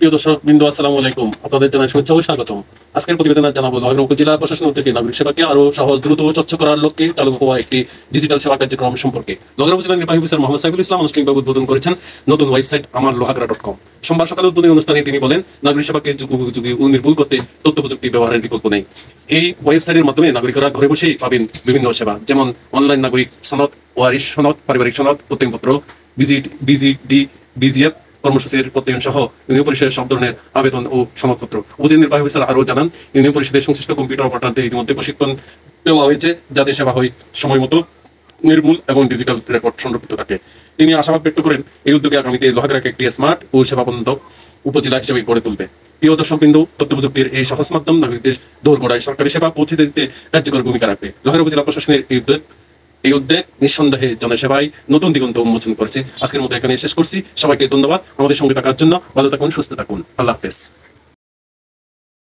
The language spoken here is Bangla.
প্রিয় দর্শক বিন্দু, আসসালামু আলাইকুম। আপনাদের জানাই শুভেচ্ছা ও স্বাগতম। আজকের প্রতিবেদনে জানাবো লোহাগড়া উপজেলা প্রশাসন থেকে নাগরিক সেবাকে আরো সহজ, দ্রুত ও স্বচ্ছ করার লক্ষ্যে চালু হওয়া একটি ডিজিটাল সেবা কার্যক্রম সম্পর্কে। লোহাগড়া উপজেলা নির্বাহী অফিসার মোহাম্মদ সাইফুল ইসলাম আনুষ্ঠানিকভাবে উদ্বোধন করেছেন নতুন ওয়েবসাইট আমারলোহাগড়া.com। সোমবার সকালে উদ্বোধনী অনুষ্ঠানে তিনি বলেন, নাগরিক সেবাকে যুগোপযোগী ও নির্ভুল করতে তথ্য প্রযুক্তি ব্যবহারের বিকল্প নেই। এই ওয়েবসাইটের মাধ্যমে নাগরিকরা ঘরে বসেই পাবেন বিভিন্ন সেবা, যেমন অনলাইন নাগরিক সনদ, ওয়ারিশ সনদ, পারিবারিক সনদ, প্রত্যয়নপত্র, বিজিডি, বিজিএফ কর্মসূচির প্রত্যয়ন সহ ইউনিয়ন পরিষদের সব ধরনের আবেদন ও সনদপত্র। উপজেলা নির্বাহী অফিসার আরও জানান, ইউনিয়ন পরিষদের সংশ্লিষ্ট কম্পিউটার অপারেটরদের ইতিমধ্যে প্রশিক্ষণ দেওয়া হয়েছে, যাতে সেবা হয় সময় মতো, নির্ভুল এবং ডিজিটাল রেকর্ড সংরক্ষিত থাকে। তিনি আশাবাদ ব্যক্ত করেন, এই উদ্যোগে আগামীতে লোহাগড়াকে একটি স্মার্ট ও সেবাবন্ধক উপজেলা হিসেবে গড়ে তুলবে। প্রিয় দর্শকবৃন্দ, তথ্য প্রযুক্তির এই সহজ মাধ্যম নাগরিকদের দোরগোড়ায় সরকারি সেবা পৌঁছে দিতে কার্যকর ভূমিকা রাখবে। লোহাগড়া উপজেলা প্রশাসনের এই উদ্যোগ নিঃসন্দেহে জনসেবায় নতুন দিগন্ত উন্মোচন করেছে। আজকের মতো এখানে শেষ করছি। সবাইকে ধন্যবাদ আমাদের সঙ্গে থাকার জন্য। ভালো থাকুন, সুস্থ থাকুন। আল্লাহ হাফেজ।